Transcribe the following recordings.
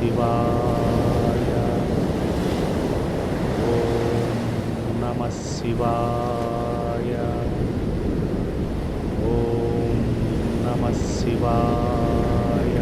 శివాయ. ఓం నమః శివాయ. ఓం నమః శివాయ.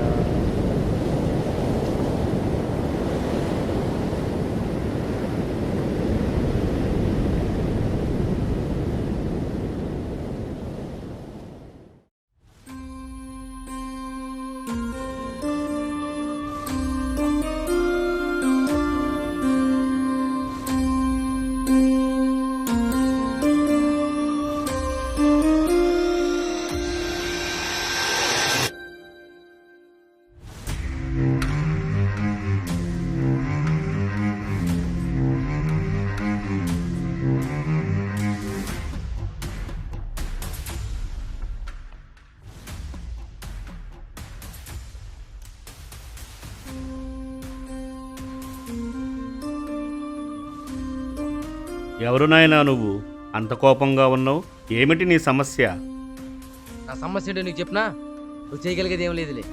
ఎవరు నాయనా నువ్వు అంత కోపంగా ఉన్నావు? ఏమిటి నీ సమస్య? నా సమస్య ఏంటో నీకు చెప్పినా నువ్వు చేయగలిగేది ఏం లేదులే.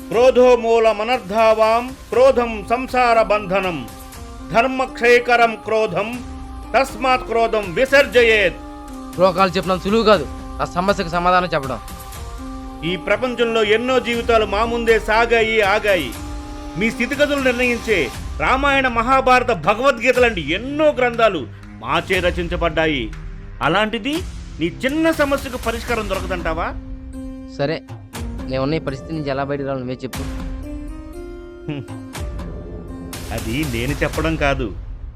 క్రోధో మూల మనర్ధావాం క్రోధం సంసార బంధనం ధర్మక్షయకరం క్రోధం తస్మాత్ క్రోధం విసర్జయేత్. శ్లోకాలు చెప్పడం సులువు కాదు, నా సమస్యకు సమాధానం చెప్పడం. ఈ ప్రపంచంలో ఎన్నో జీవితాలు మా ముందే సాగాయి ఆగాయి. మీ స్థితిగతులు నిర్ణయించే రామాయణ మహాభారత భగవద్గీతలండి ఎన్నో గ్రంథాలు మాచే రచించబడ్డాయి. అలాంటిది నీ చిన్న సమస్యకు పరిష్కారం దొరకదంటావా? సరే, నేనున్న ఈ పరిస్థితి నుంచి ఎలా బయటకు రావాలి నువ్వే చెప్పు. అది నేను చెప్పడం కాదు,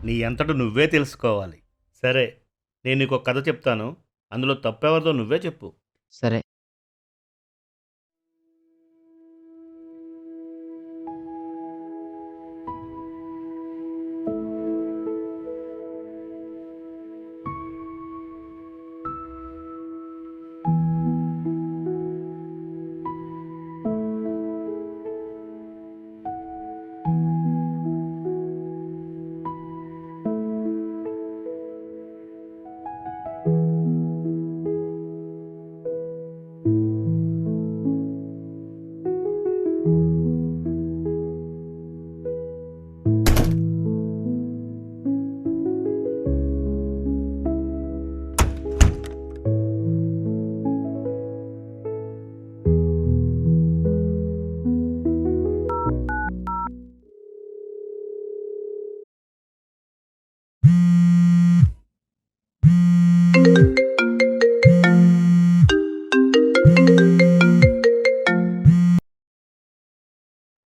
నీ అంతట నువ్వే తెలుసుకోవాలి. సరే, నేను నీకు ఒక కథ చెప్తాను, అందులో తప్పెవరిదో నువ్వే చెప్పు. సరే.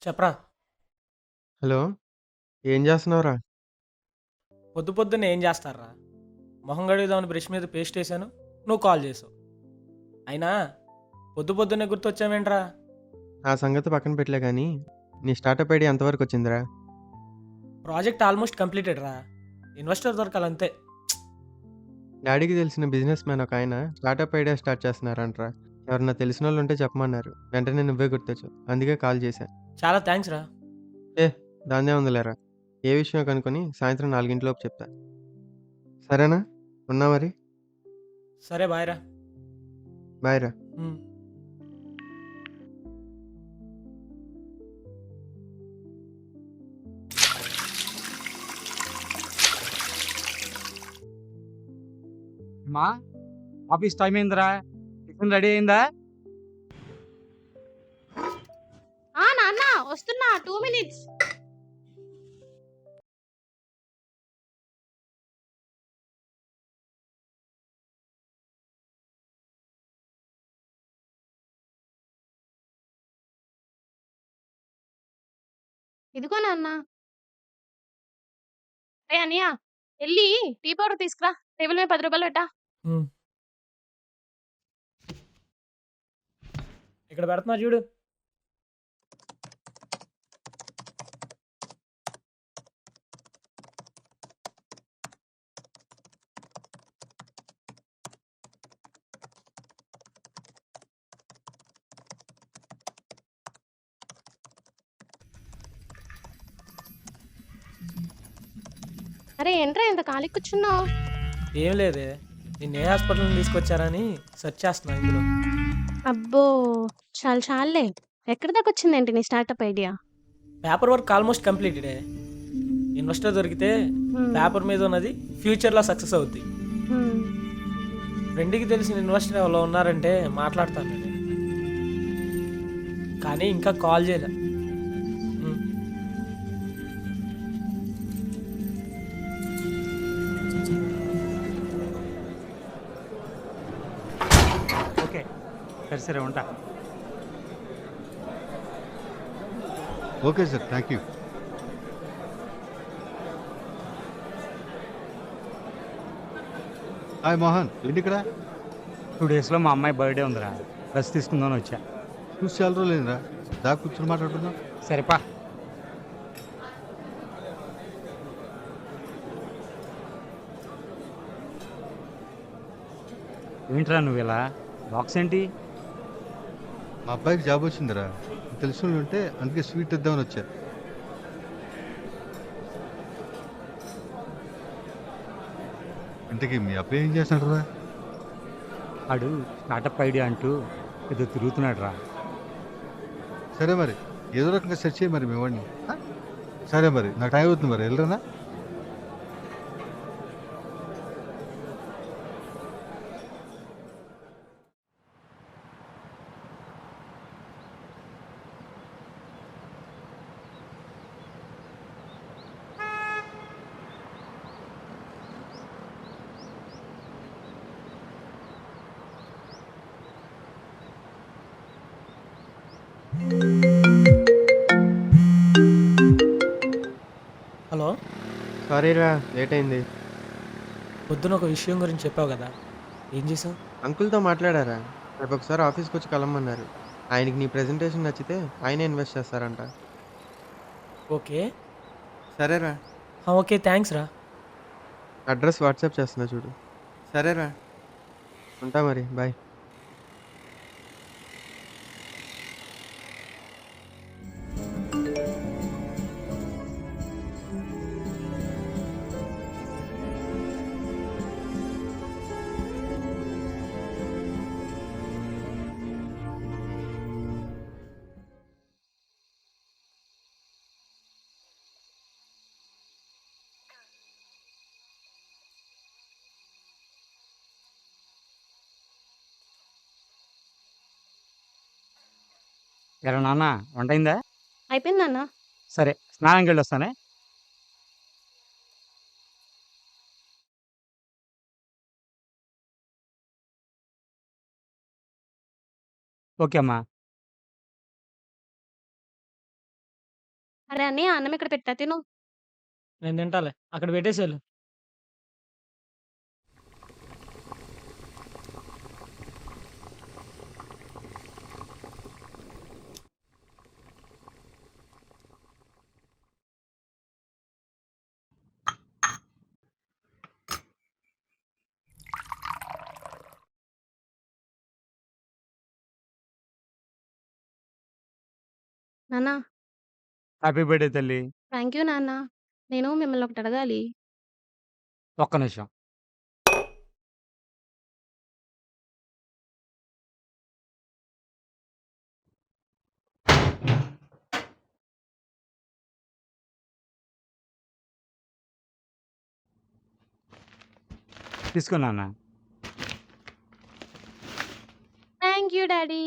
చెప్పరా. హలో, ఏం చేస్తున్నావురా? పొద్దు పొద్దున్న ఏం చేస్తారా, మొహం గడిదామని బ్రష్ మీద పేస్ట్ వేసాను, నువ్వు కాల్ చేసావు. అయినా పొద్దు పొద్దున్నే గుర్తొచ్చావేంట్రా? ఆ సంగతి పక్కన పెట్టలే కానీ నీ స్టార్టప్ ఐడియా ఎంతవరకు వచ్చిందిరా? ప్రాజెక్ట్ ఆల్మోస్ట్ కంప్లీటెడ్ రా, ఇన్వెస్టర్ దొరకాలంతే. డాడీకి తెలిసిన బిజినెస్ మ్యాన్ ఒక ఆయన స్టార్టప్ ఐడియా స్టార్ట్ చేస్తున్నారంట్రా. ఎవరన్నా తెలిసిన వాళ్ళు ఉంటే చెప్పమన్నారు. వెంటనే నువ్వే గుర్తొచ్చు, అందుకే కాల్ చేశా. చాలా థ్యాంక్స్ రా. దాన్నే ఉందిలేరా. ఏ విషయం కనుక్కొని సాయంత్రం 4 చెప్తా. సరేనా? ఉన్నా మరి. సరే, బాయ్ రా. బాయ్ రా. మా ఆఫీస్ టైం అయిందిరా, టిఫిన్ రెడీ అయిందా? నాన్న వస్తున్నా, 2 minutes. ఇదిగో నాన్న. రే అన్నయ్య, వెళ్ళి టీ పౌడర్ తీసుకురా, టేబుల్ మీద 10 రూపాయలు పెట్టా. ఇక్కడ పెడుతున్నా చూడు. అరే ఏంట్రా ఇంత ఖాళీ కూర్చున్నావు? ఏం లేదే, నిన్ను ఏ హాస్పిటల్ తీసుకొచ్చారని సెర్చ్ చేస్తున్నా ఇందులో. అబ్బో చాలే, ఎక్కడి దాకా వచ్చిందేంటి నీ startup idea? Paper work almost కంప్లీటెడే. ఇన్వెస్టర్ దొరికితే పేపర్ మీద ఉన్నది ఫ్యూచర్లో సక్సెస్ అవుద్ది. ఫ్రెండ్కి తెలిసిన ఇన్వెస్టర్ ఎవరో ఉన్నారంటే మాట్లాడతాను నేను, కానీ ఇంకా కాల్ చేయలే. ఉమ్. ఓకే సరే సరే ఉంటా. Okay sir, thank you. Hi Mohan, ఏంటి ఇక్కడ? 2 డేస్లో మా అమ్మాయి బర్త్డే ఉందిరా, డ్రెస్ తీసుకుందామని వచ్చా. చూసి చాలా రోజులేదురా, దా కూర్చొని మాట్లాడుకుందాం. సరేపా. ఏంట్రా నువ్వు ఇలా బాక్స్ ఏంటి? మా అబ్బాయికి జాబ్ వచ్చిందిరా, తెలిసిన వాళ్ళు ఉంటే అందుకే స్వీట్ ఇద్దామని వచ్చా. ఇంతకీ మీ అబ్బాయి ఏం చేస్తున్నాడు రా? ఆడు స్టార్టప్ ఐడియా అంటూ ఏదో తిరుగుతున్నాడు రా. సరే మరి, ఏదో రకంగా సెర్చ్ చేయి మరి మీ వాడిని. సరే మరి, నాకు టైం అవుతుంది మరి, వెళ్ళరానా? హలో, సారీ రా, లేట్ అయింది. పొద్దున ఒక విషయం గురించి చెప్పావు కదా, ఏం చేసావు? అంకుల్తో మాట్లాడారా? రేపు ఒకసారి ఆఫీస్కి వచ్చి కలవమన్నారు. ఆయనకి నీ ప్రెజెంటేషన్ నచ్చితే ఆయనే ఇన్వెస్ట్ చేస్తారంట. ఓకే. సరేరా, ఓకే, థ్యాంక్స్ రా. అడ్రస్ వాట్సాప్ చేస్తున్నా చూడు. సరేరా, ఉంటా మరి, బాయ్. ఎలా నాన్న, వంట అయిందా? అయిపోయిందన్న. సరే, స్నానంకి వెళ్ళి వస్తానే. ఓకే అమ్మా. అరే అన్నయ్య, అన్నం ఇక్కడ పెట్టా, తిను. నేను తింటాలే, అక్కడ పెట్టేసేళ్ళు. నాన్న, హ్యాపీ బర్త్డే తల్లి. థ్యాంక్ యూ నాన్న. నేను మిమ్మల్ని ఒకటి అడగాలి. ఒక్క నిమిషం. తీసుకో నాన్న. Thank you daddy.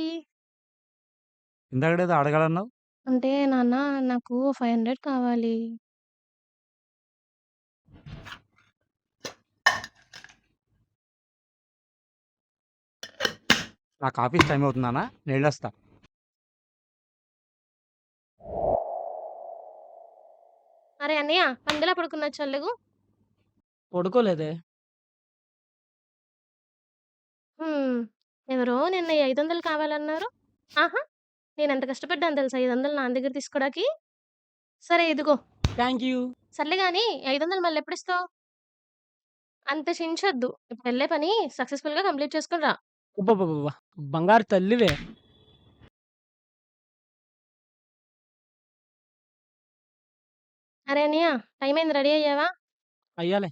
ఇందాకడేదో అడగాలన్నావు. అంటే నాన్న, నాకు 500 కావాలి. నాకు ఆఫీస్ టైం అవుతుందానా, నేను వెళ్ళొస్తా. అరే అన్నయ్య, పందిలా పడుకున్న చల్లగు. పడుకోలేదే. ఎవరో నిన్న 500 కావాలన్నారు. ఆహా, నేను ఎంత కష్టపడ్డాను తెలుసా 500 నా దగ్గర తీసుకోవడానికి. సరే ఇదిగో. Thank you. సర్లే గాని 500 మళ్ళీ ఎప్పుడు ఇస్తావు? అంత చించొద్దు. ఇప్పుడు వెళ్ళే పని సక్సెస్ఫుల్ గా కంప్లీట్ చేసుకుని రా. అబ్బబ్బబ్బబ్బా! బంగారు తల్లివే. అరే అన్నయ్య, టైం అయింది, రెడీ అయ్యావా? అయ్యాలే.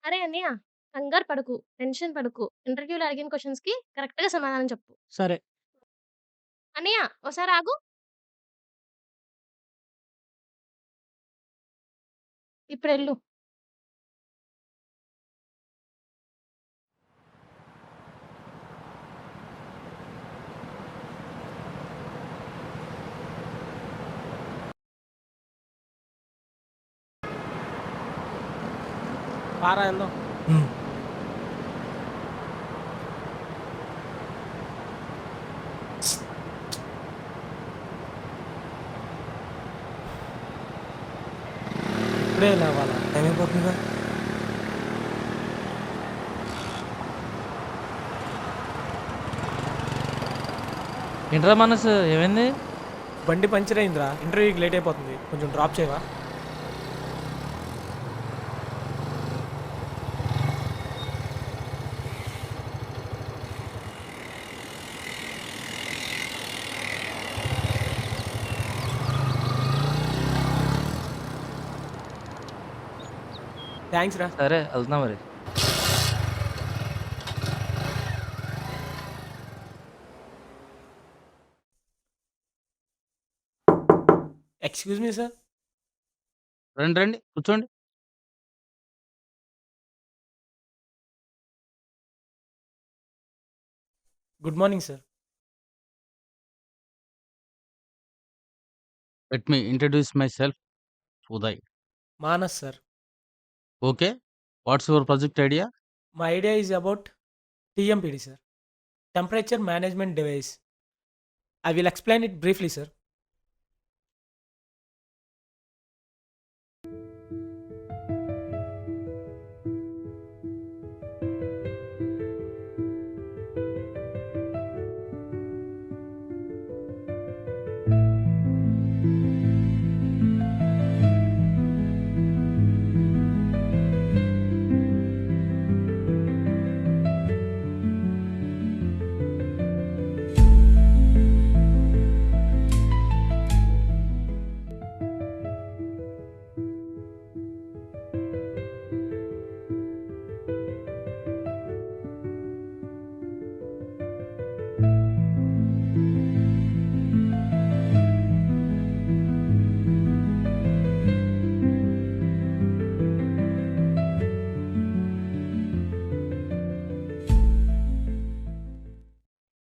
అరే అన్నయ్య, కంగారు పడకు, టెన్షన్ పడకు. ఇంటర్వ్యూలో అడిగిన క్వెషన్స్‌కి కరెక్ట్‌గా సమాధానం చెప్పు. సరే. అన్నయ్య ఓసారి ఆగు. ఇప్పుడెళ్ళు. పారా వెళ్దాం. ఇప్పుడే లేవాలా? టైం అయిపోతుందిగా. ఏంట్రా మనసు ఏమైంది? బండి పంచర్ అయిందిరా, ఇంటర్వ్యూకి లేట్ అయిపోతుంది, కొంచెం డ్రాప్ చేయవా? థ్యాంక్స్ రా. సరే వెళ్తున్నా మరి. Excuse me sir. రండి రండి కూర్చోండి. Good morning sir. Let me introduce myself, Uday. Manas sir. Okay, what's your project idea? My idea is about TMPD, sir. Temperature Management Device. I will explain it briefly, sir.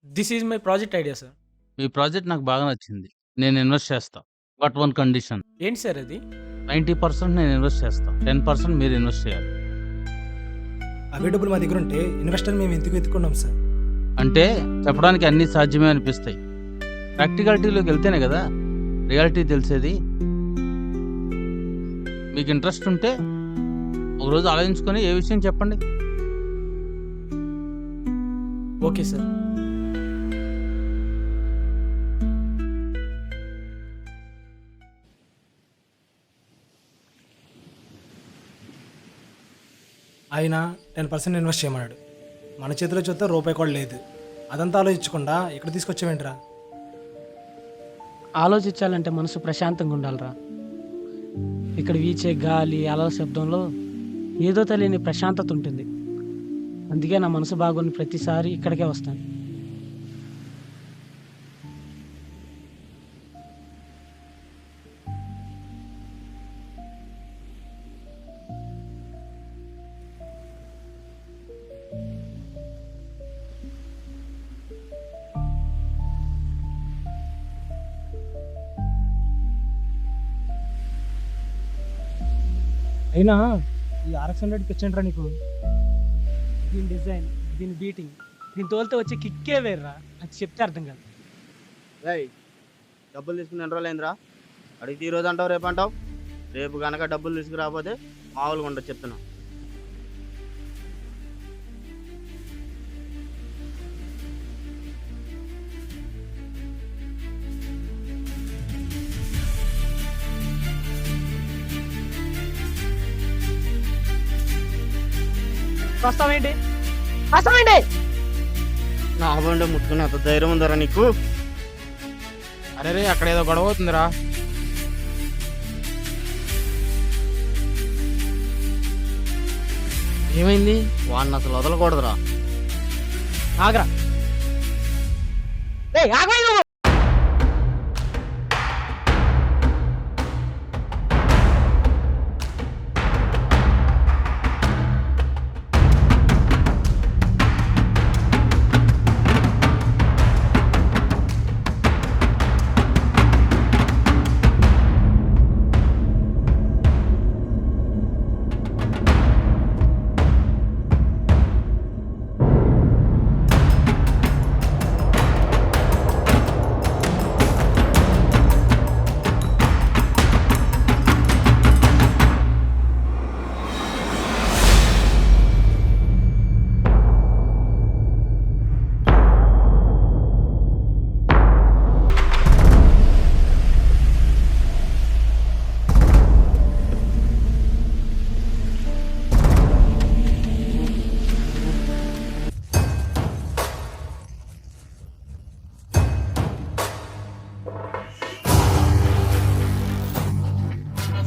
This is my project idea, sir. Me project నాకు బాగా నచ్చింది. నేను invest చేస్తా. But one condition. ఏంటి sir అది? 90% నేను invest చేస్తా. 10% మీరు ఇన్వెస్ట్ చేయాలి. అవే డబ్బులు మా దగ్గర ఉంటే ఇన్వెస్టర్ మేము ఎందుకు వెతుకున్నాం సార్? అంటే చెప్పడానికి అన్నీ సాధ్యమే అనిపిస్తాయి. ప్రాక్టికాలిటీలోకి వెళ్తేనే కదా రియాలిటీ తెలిసేది. మీకు ఇంట్రెస్ట్ ఉంటే ఒకరోజు ఆలోచించుకొని ఏ విషయం చెప్పండి. Okay sir. ఆయన 10% ఇన్వెస్ట్ చేయమన్నాడు. మన చేతిలో చూస్తే రూపాయి కూడా లేదు. అదంతా ఆలోచించకుండా ఇక్కడ తీసుకొచ్చావేంట్రా? ఆలోచించాలంటే మనసు ప్రశాంతంగా ఉండాలిరా. ఇక్కడ వీచే గాలి అలల శబ్దంలో ఏదో తెలియని ప్రశాంతత ఉంటుంది. అందుకే నా మనసు బాగుని ప్రతిసారి ఇక్కడికే వస్తాను. అయినా ఈ RX 100కి ఇచ్చేంట్రా నీకు? దీని డిజైన్, దీని బీటింగ్, దీని తోలితే వచ్చే కిక్కే వేర్రా. అది చెప్తే అర్థం కాదు. డబ్బులు తీసుకుని ఎన్ని రోజులు అయిందిరా? అడిగితే ఈ రోజు అంటావు, రేపు అంటావు. రేపు కనుక డబ్బులు తీసుకురాకపోతే మామూలుగా ఉండదు చెప్తున్నా. వస్తావేంటి? నా బండి ముట్టుకుని అంత ధైర్యం ఉందరా నీకు? అరే రే, అక్కడ ఏదో గొడవ అవుతుందిరా. ఏమైంది? వాడిని అసలు వదలకూడదురా. ఆగరా ఏయ్, ఆగవా నువ్వు?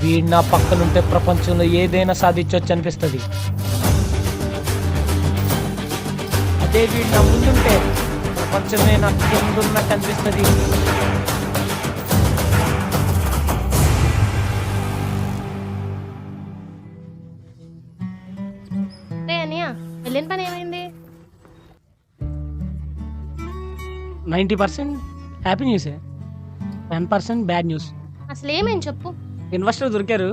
వీడు నా పక్కనుంటే ప్రపంచంలో ఏదైనా సాధించవచ్చు అనిపిస్తుంది. అదే వీడు నా ముందుంటే ప్రపంచమే నాకు కిందున్నట్టు అనిపిస్తుంది. రే అనియా, వెళ్ళిన పని ఏమైంది? 90% హ్యాపీ న్యూసే, 10% బ్యాడ్ న్యూస్. అసలు ఏమైంది చెప్పు. ఇన్వెస్టర్ దొరికారు.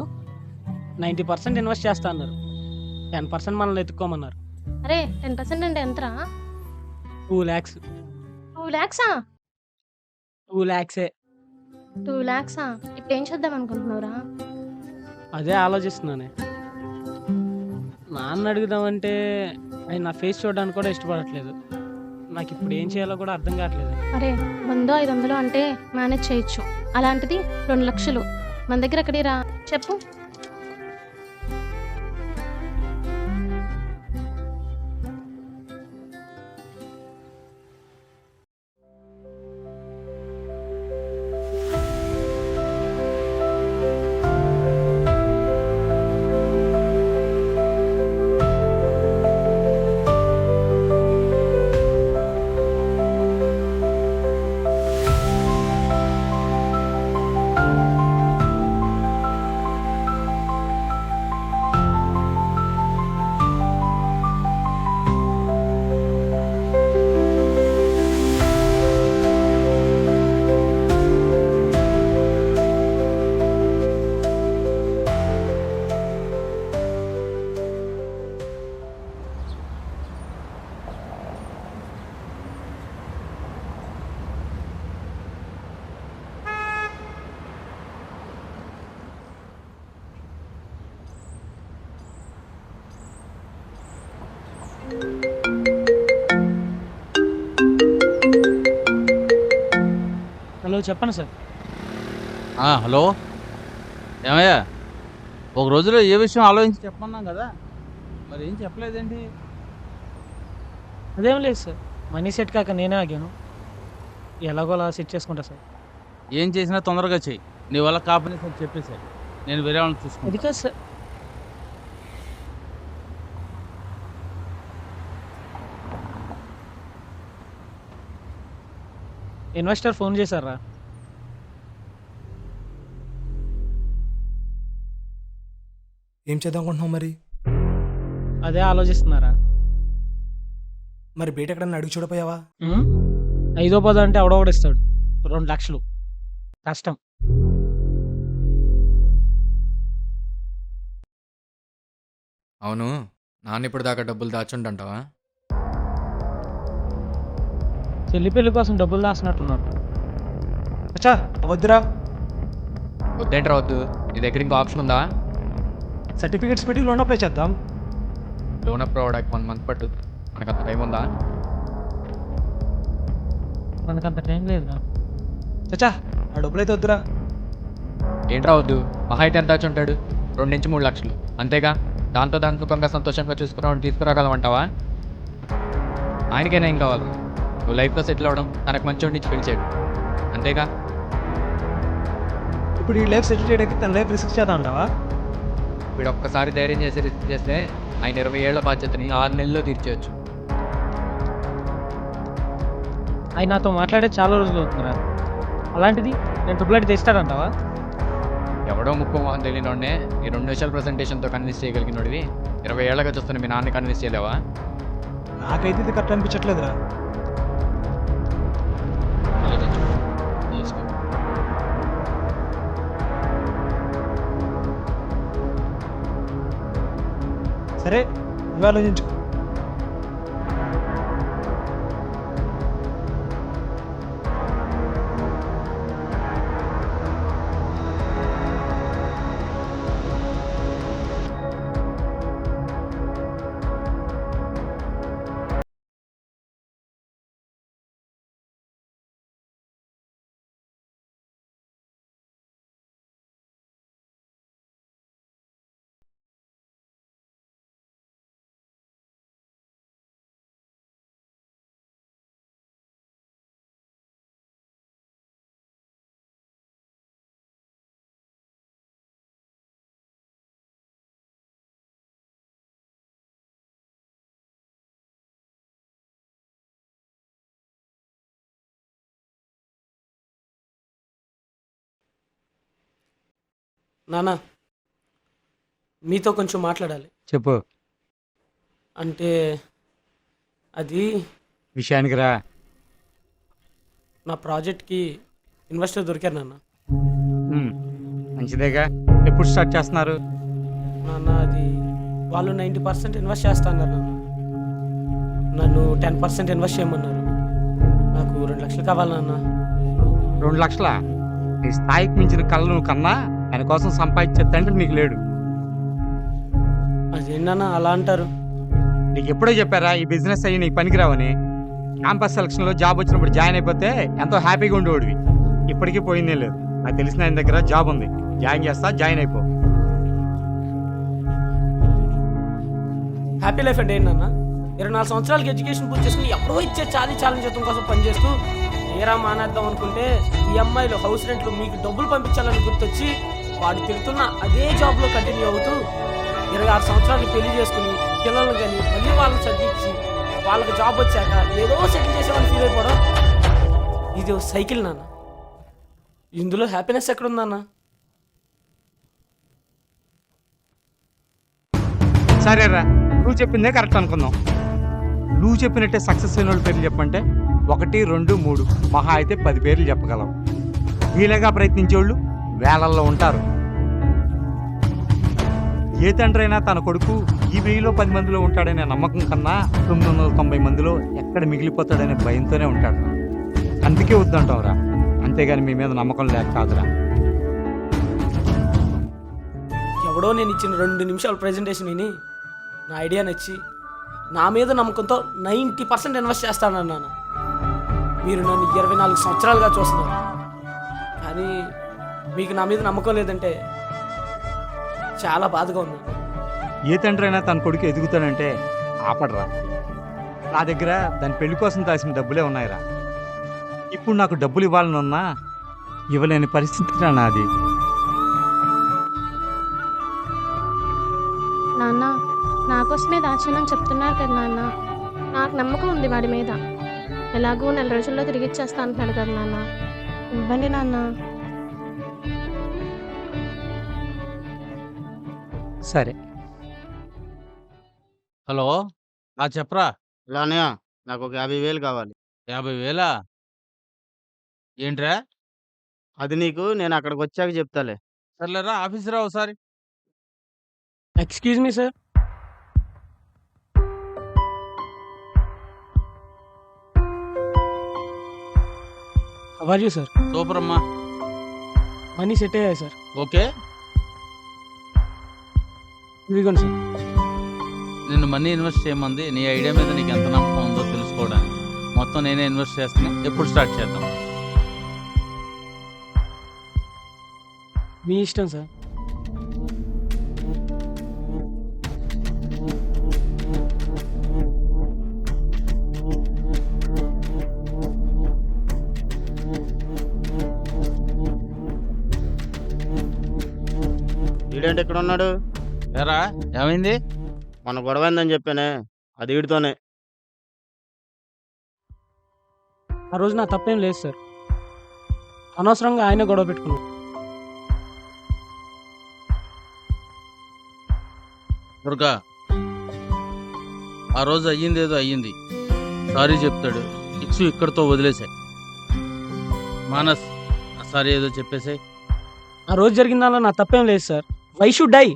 90% ఇన్వెస్ట్ చేస్తా అన్నారు, 10% మనల్ని ఎత్తుక్కోమన్నారు. అరే 10% అంటే ఎంతరా? 2 lakhs. 2 lakhs? 2 lakhs. 2 lakhs? ఇప్పుడు ఏం చేద్దాం అనుకుంటున్నావురా? అదే ఆలోచిస్తున్నానే. నాన్న అడుగుదామంటే ఆయన నా ఫేస్ చూడడానికి కూడా ఇష్టపడట్లేదు. నాకు ఇప్పుడు ఏం చేయాలో కూడా అర్థం కావట్లేదు. అరే 100-500 అంటే మేనేజ్ చేయొచ్చు, అలాంటిది 2 లక్షలు మన దగ్గర ఎక్కడిరా చెప్పు. హలో, చెప్పండి సార్. హలో ఏమయ్యా, ఒక రోజులో ఏ విషయం ఆలోచించి చెప్పన్నాం కదా, మరి ఏం చెప్పలేదేంటి? అదేం లేదు సార్, మనీ సెట్ కాక నేనే ఆగాను. ఎలాగో అలా సెట్ చేసుకుంటా సార్. ఏం చేసినా తొందరగా చెయ్యి. నీ వల్ల కాపని సార్ చెప్పేసాయి, నేను వేరే వాళ్ళని అది చూసుకుంటా. కాదు సార్. ఇన్వెస్టర్ ఫోన్ చేశారా? ఏం చేద్దాం అనుకుంటున్నావు మరి? అదే ఆలోచిస్తున్నారా? మరి బయట ఎక్కడన్నా అడిగి చూడపోయావా? 5-10 అంటే ఎవడోడు ఇస్తాడు. 2 లక్షలు కష్టం. అవును, నాన్న ఇప్పుడు దాకా డబ్బులు దాచుండంటావా? చెల్లి పెళ్లి కోసం డబ్బులు దాస్తున్నట్టున్నాడు. అచ్చా వద్దురా, వద్దేంట్రా వద్దు? నీ దగ్గర ఇంకో ఆప్షన్ ఉందా? సర్టిఫికేట్స్ పెట్టి లోన్ అప్లై చేద్దాం. లోన్ అప్రూవ్ అవడానికి 1 month పట్టు. మనకు అంత టైం ఉందా? మనకంత టైం లేదురా. చచ్చా ఆ డబ్బులు అయితే వద్దురా. ఏంట్రా వద్దు? మహా అయితే ఎంత దాచుంటాడు? 2-3 లక్షలు అంతేగా. దాంతో సుఖంగా సంతోషంగా చూసుకున్నావు తీసుకురాగలమంటావా? ఆయనకైనా ఏం కావాలి? నువ్వు లైఫ్లో సెటిల్ అవ్వడం, తనకు మంచి నుంచి పిలిచాడు అంతేగా. ఇప్పుడు ఈ లైఫ్ సెటిల్ చేయడానికి తన లైఫ్ రిస్క్ చేద్దాం అంటావా? వీడు ఒక్కసారి ధైర్యం చేసి రిస్క్ చేస్తే ఆయన 20 ఏళ్ల బాధ్యతని 6 నెలల్లో తీర్చేయచ్చు. ఆయన నాతో మాట్లాడే చాలా రోజులు అవుతున్నారు. అలాంటిది నేను దుబ్బలాడి తెస్తాడంటావా? ఎవడో ముక్కు మొహం తెలియనోడనే ఈ 2 నిమిషాల ప్రెజెంటేషన్తో కన్విన్స్ చేయగలిగినోడివి 20 ఏళ్ళగా చూస్తున్న మీ నాన్న కన్విన్స్ చేయలేవా? నాకైతే ఇది కరెక్ట్ అనిపించట్లేదురా. ఆలోచించు. తీసుకో. సరే నువ్వు ఆలోచించు. నాన్న మీతో కొంచెం మాట్లాడాలి. చెప్పు, అంటే అది విషయానికి రా. నా ప్రాజెక్ట్కి ఇన్వెస్టర్ దొరికారు నాన్న. మంచిదేగా. ఎప్పుడు స్టార్ట్ చేస్తున్నారు? నాన్న అది వాళ్ళు 90% ఇన్వెస్ట్ చేస్తాన్నారు నాన్న. నన్ను 10% ఇన్వెస్ట్ చేయమన్నారు. నాకు 2 లక్షలు కావాలి నాన్న. 2 లక్షలా? నీ స్థాయికి మించిన కళ్ళు నువ్వు కన్నా ఆయన కోసం సంపాదించే తండ్రి నీకు లేడు. అదేంటన్నా అలా అంటారు? నీకు ఎప్పుడో చెప్పారా ఈ బిజినెస్ అయ్యి నీకు పనికిరావని? క్యాంపస్ సెలక్షన్లో జాబ్ వచ్చినప్పుడు జాయిన్ అయిపోతే ఎంతో హ్యాపీగా ఉండేవాడివి. ఇప్పటికీ పోయిందే లేదు. నాకు తెలిసిన ఆయన దగ్గర జాబ్ ఉంది, జాయిన్ చేస్తా, జాయిన్ అయిపో. హ్యాపీ లైఫ్ అంటే ఏంటన్నా? 24 సంవత్సరాలకి ఎడ్యుకేషన్ పూర్తి చేసుకుని ఎప్పుడో ఇచ్చే ఛాలెంజ్ జీతం కోసం పనిచేస్తూ ఏరా మానేద్దాం అనుకుంటే ఈ అమ్మాయిలు హౌస్ రెంట్లు మీకు డబ్బులు పంపించాలని గుర్తొచ్చి వాడు తిరుగుతున్న అదే జాబ్లో కంటిన్యూ అవుతూ 26 సంవత్సరాలు పెళ్లి చేసుకుని పిల్లలు కానీ మళ్ళీ వాళ్ళని చదివించి వాళ్ళకి జాబ్ వచ్చాక ఏదో సెటిల్ చేసేవాళ్ళని ఫీల్ అయిపోవడం ఇది సైకిల్ నాన్న. ఇందులో హ్యాపీనెస్ ఎక్కడుందన్న? సరేరా, నువ్వు చెప్పిందే కరెక్ట్ అనుకుందాం. నువ్వు చెప్పినట్టే సక్సెస్ అయిన వాళ్ళ పేర్లు చెప్పంటే 1, 2, 3 మహా అయితే 10 పేర్లు చెప్పగలవు. వీళ్ళగా ప్రయత్నించేవాళ్ళు వేలల్లో ఉంటారు. ఏ తండ్రి అయినా తన కొడుకు ఈ 1000లో 10 మందిలో ఉంటాడనే నమ్మకం కన్నా 990 మందిలో ఎక్కడ మిగిలిపోతాడనే భయంతోనే ఉంటాడు. అందుకే వద్దంటావురా, అంతేగాని మీ మీద నమ్మకం లేక కాదురా. ఎవడో నేను ఇచ్చిన 2 నిమిషాల ప్రెజెంటేషన్ విని నా ఐడియా నచ్చి నా మీద నమ్మకంతో 90% ఇన్వెస్ట్ చేస్తానన్నాను. మీరు నన్ను 24 సంవత్సరాలుగా చూస్తున్నారు, కానీ మీకు నా మీద నమ్మకం లేదంటే చాలా బాధగా ఉంది. ఏ తండ్రి అయినా తన కొడుకు ఎదుగుతాడంటే ఆపడరా. నా దగ్గర దాని పెళ్లి కోసం దాచిన డబ్బులే ఉన్నాయిరా. ఇప్పుడు నాకు డబ్బులు ఇవ్వాలని ఉన్నా ఇవ్వలేని పరిస్థితి నాది. నాన్న నా కోసమే దాచానని చెప్తున్నారు కదా నాన్న. నాకు నమ్మకం ఉంది వాడి మీద. ఎలాగూ 4 రోజుల్లో తిరిగి ఇచ్చేస్తా అంటున్నాడు కదా నాన్న. ఇవ్వండి నాన్న. సరే. హలో, చెప్పరా. ఇలా అన్నయ్య, నాకు ఒక 50,000 కావాలి. 50,000? ఏంట్రా? అది నీకు నేను అక్కడికి వచ్చాక చెప్తాలే. సర్లేరా, ఆఫీస్ రా ఒకసారి. Excuse me sir. How are you sir? Super అమ్మా. మనీ సెట్ అయ్యాయి సార్. ఓకే, ఇదిగోండి సార్. నిన్ను మనీ ఇన్వెస్ట్ చేయమంది నీ ఐడియా మీద నీకు ఎంత నమ్మకం ఉందో తెలుసుకోవడానికి. మొత్తం నేనే ఇన్వెస్ట్ చేస్తున్నా. ఎప్పుడు స్టార్ట్ చేద్దాం? మీ ఇష్టం సార్. వీడేంటి ఇక్కడ ఉన్నాడు? ఏరా, ఏమైంది? మన గొడవైందని చెప్పానే, అది వీడితోనే. ఆ రోజు నా తప్పేం లేదు సార్. అనవసరంగా ఆయన గొడవ పెట్టుకున్నాను. దుర్గా, ఆ రోజు అయ్యిందేదో అయ్యింది, సారీ చెప్తాడు. ఇచ్చు ఇక్కడితో వదిలేసాయి. మానస్, ఆ సారీ ఏదో చెప్పేసాయి. ఆ రోజు జరిగిన దానిలో నా తప్పేం లేదు సార్. Why should I?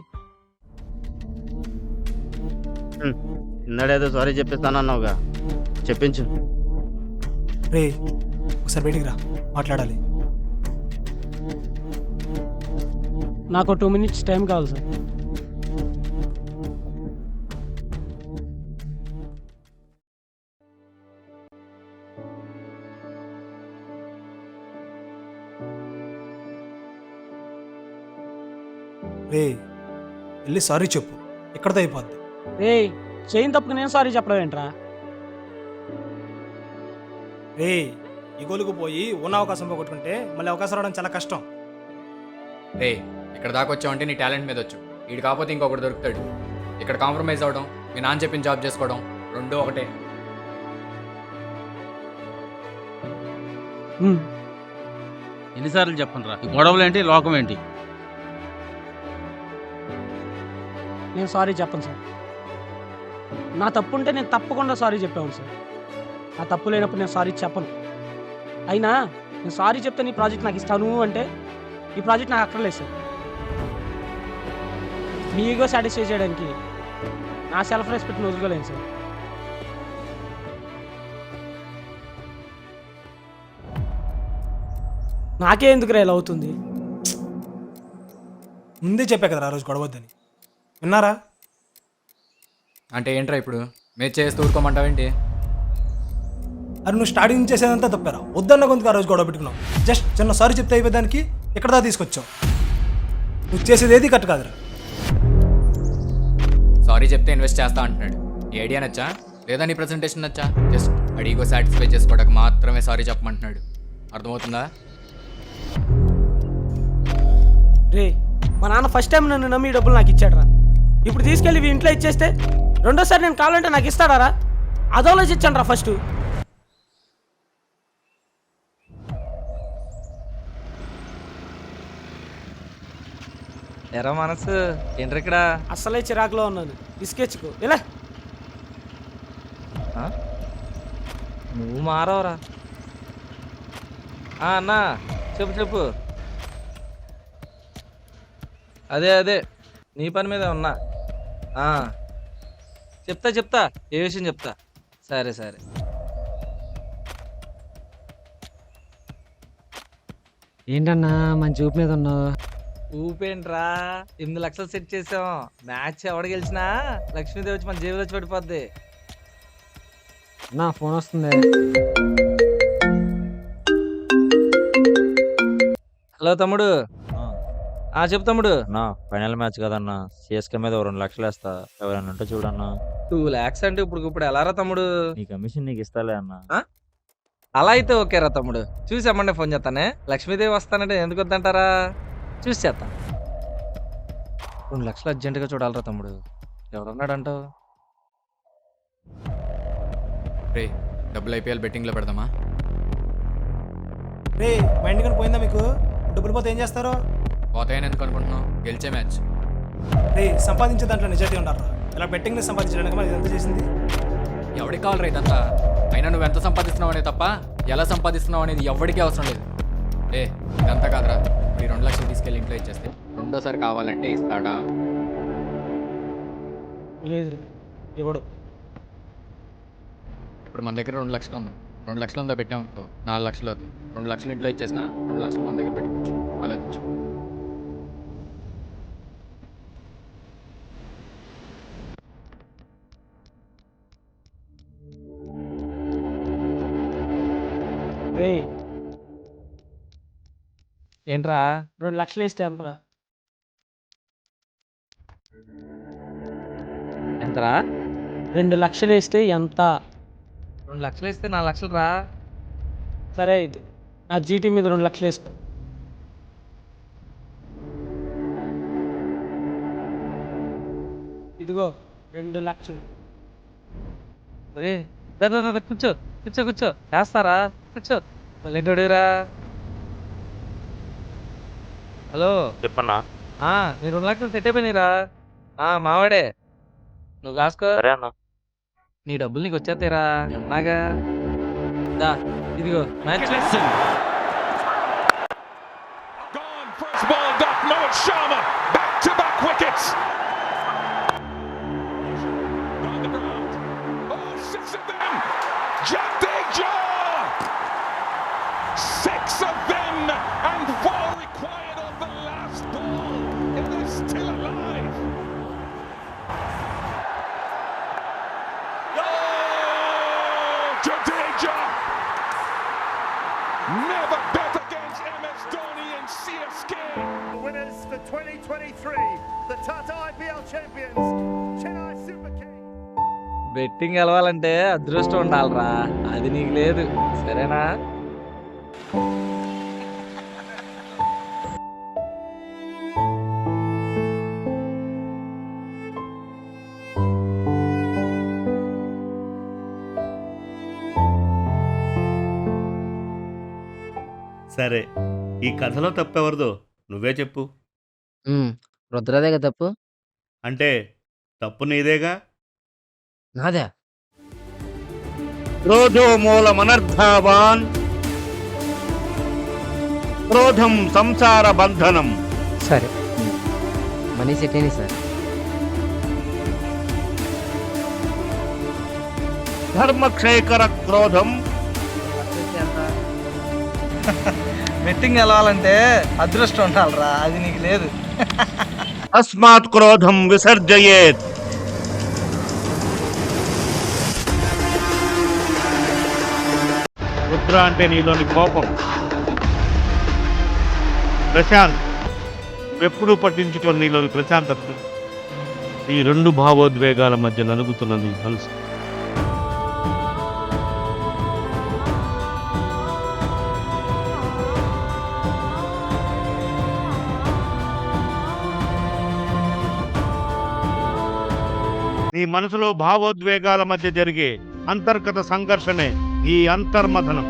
ఇందాడేదో సారీ చెప్పిస్తానన్నావుగా, చెప్పించు. రే ఒకసారి బయటికి రా, మాట్లాడాలి. నాకు 2 minutes టైం కావాలి సార్. రే వెళ్ళి సారీ చెప్పు, ఎక్కడితో అయిపోద్ది. రే చేయని తప్పుకు నేను సారీ చెప్పడం ఏంట్రా? రే ఇగోలుకు పోయి ఉన్న అవకాశం పోగొట్టుకుంటే మళ్ళీ అవకాశం రావడం చాలా కష్టం. రే ఇక్కడ దాకా వచ్చావంటే నీ టాలెంట్ మీద వచ్చు. వీడు కాకపోతే ఇంకొకటి దొరుకుతాడు. ఇక్కడ కాంప్రమైజ్ అవ్వడం, మీ నాన్న చెప్పిన జాబ్ చేసుకోవడం రెండూ ఒకటే. ఎన్నిసార్లు చెప్పను రా, ఈ గొడవలు ఏంటి, లోకం ఏంటి? నేను సారీ చెప్పను సార్. నా తప్పు ఉంటే నేను తప్పకుండా సారీ చెప్పాను సార్. నా తప్పు లేనప్పుడు నేను సారీ చెప్పను. అయినా నేను సారీ చెప్తే నీ ప్రాజెక్ట్ నాకు ఇస్తాను అంటే ఈ ప్రాజెక్ట్ నాకు అక్కర్లేదు సార్. మీ ఈగో సాటిస్ఫై చేయడానికి నా సెల్ఫ్ రెస్పెక్ట్ని వదులుకోలేను సార్. నాకే ఎందుకు ఇలా అవుతుంది? ముందే చెప్పా కదా ఆ రోజు గొడవద్దని, విన్నారా? అంటే ఏంట్రా ఇప్పుడు మీరు చేస్తూ ఊరుకోమంటావేంటి? అది నువ్వు స్టార్టింగ్ చేసేదంతా తప్పారా? వద్దన్న కొంత ఆ రోజు గొడవ పెట్టుకున్నావు. జస్ట్ చిన్న సారీ చెప్తే అయిపోయేదానికి ఎక్కడ దా తీసుకొచ్చావు. నువ్వు చేసేది ఏది కరెక్ట్ కాదురా. సారీ చెప్తే ఇన్వెస్ట్ చేస్తా అంటున్నాడు. ఈ ఐడియా నచ్చా లేదా నీ ప్రెజెంటేషన్ నచ్చా? జస్ట్ అడిగో సాటిస్ఫై చేసుకోవడానికి మాత్రమే సారీ చెప్పమంటున్నాడు. అర్థమవుతుందా? రే మా నాన్న ఫస్ట్ టైం నన్ను నమ్మి ఈ డబ్బులు నాకు ఇచ్చాడరా. ఇప్పుడు తీసుకెళ్ళి మీ ఇంట్లో ఇచ్చేస్తే రెండోసారి నేను కావాలంటే నాకు ఇస్తాడారా? అదోలోచించండి రా ఫస్ట్. ఎరా మనసు ఏంట్రా ఇక్కడ? అస్సలే చిరాకులో ఉన్నాను, ఇసుకెచ్చుకో ఇలా. నువ్వు మారవరా? అన్నా చెప్పు చెప్పు. అదే నీ పని మీద ఉన్నా. చెప్తా ఏ విషయం చెప్తా. సరే ఏంటన్నా మంచి చూపు మీద ఉన్నావు? ఊపేంట్రా, 8 లక్షలు సెట్ చేసాం. మ్యాచ్ ఎవడ గెలిచినా లక్ష్మీదేవి వచ్చి మన జేబులో వచ్చి పడిపోద్ది. నా ఫోన్ వస్తుంది. హలో తమ్ముడు. చెప్పు తమ్ముడు. ఫైనల్ మ్యాచ్ కదన్నా, సిఎస్కే మీద 2 లక్షలు వేస్తా, ఎవరైనా ఉంటే చూడన్నా. 2 lakhs అంటే ఇప్పుడు ఎలా రా తమ్ముడు? నీ కమిషన్ నీకు ఇస్తాలే అన్నా. అలా అయితే ఓకే రా తమ్ముడు. చూసి అమ్మండి ఫోన్ చేస్తానే. లక్ష్మీదేవి వస్తానంటే ఎందుకు వద్దంటారా? చూసి చేస్తా. 2 లక్షలు అర్జెంటుగా చూడాలరా తమ్ముడు. ఎవరున్నాడంటావు? రే డబ్బులు ఐపీఎల్ బెట్టింగ్లో పెడదామా? రే మా ఇంటికి పోయిందా మీకు? డబ్బులు పోతే ఏం చేస్తారో? పోతాయని ఎందుకు అనుకుంటున్నావు? గెలిచే మ్యాచ్. రే సంపాదించే దాంట్లో నిజాయితీ ఉండాలరా. ఇలా బెట్టింగ్ని సంపాదించడానికి మరి ఎంత చేసింది? ఎవరికి కావాలరా ఇదంతా? అయినా నువ్వు ఎంత సంపాదిస్తున్నావు అనే తప్ప ఎలా సంపాదిస్తున్నావు అనేది ఎవరికీ అవసరం లేదు. ఇదంతా కాదురా, ఈ 2 లక్షలు తీసుకెళ్ళి ఇంట్లో ఇచ్చేస్తే రెండోసారి కావాలంటే ఇస్తాడా? లేదు ఇవ్వడు. ఇప్పుడు మన దగ్గర 2 లక్షలు ఉంది. 2 లక్షలు ఉందా పెట్టామనుకో 4 లక్షలు అవుతుంది. 2 లక్షలు ఇంట్లో ఇచ్చేసిన 2 లక్షలు మన దగ్గర పెట్టుకోవచ్చు. ఆలోచించు. రే ఏంట్రా? 2 లక్షలు ఇస్తే ఎంత? ఎంతరా? 2 లక్షలు వేస్తే ఎంత? 2 లక్షలు ఇస్తే 4 లక్షలు రా. సరే ఇది నా జీటీ మీద 2 లక్షలు వేసుకో. ఇదిగో 2 లక్షలు. ఒరేయ్, దా, దా, దా, దా, కూర్చో కూర్చో కూర్చో చేస్తారా కూర్చో మళ్ళీరా. హలో చెప్పన్నా. నీ 2 లక్షలు సెట్ అయిపోయినాయిరా. మావాడే, నువ్వు కాసుకో. సరే అన్న. నీ డబ్బులు నీకు వచ్చేస్తాయిరా అన్నాగా. దా, ఇదిగో match. Never bet against MS Dhoni and CSK. Winners for 2023, the Tata IPL champions, Chennai Super Kings. Betting గెలవాలంటే అదృష్టం ఉండాలిరా, అది నీకు లేదు సరేనా. సరే, ఈ కథలో తప్పెవరిదో నువ్వే చెప్పు. రుద్రదేగా తప్పు. అంటే తప్పు నీదేగా. నాదే. క్రోధో మూలమనర్థావాన్, క్రోధం సంసార బంధనం. సరే, మనీ సెట్ అయినాయి సార్. ధర్మక్షయకర క్రోధం. బెట్టింగ్ గెలవాలంటే అదృష్టం ఉండాలిరా, అది నీకు లేదు. తస్మాత్ క్రోధం విసర్జయేత్. రుద్ర అంటే నీలోని కోపం. ప్రశాంత్, ఎప్పుడూ పట్టించుకొని నీలోని ప్రశాంతత. ఈ 2 భావోద్వేగాల మధ్య నలుగుతున్నది మనసు. నీ మనసులో భావోద్వేగాల మధ్య జరిగే అంతర్గత సంఘర్షణే ఈ అంతర్మథనం.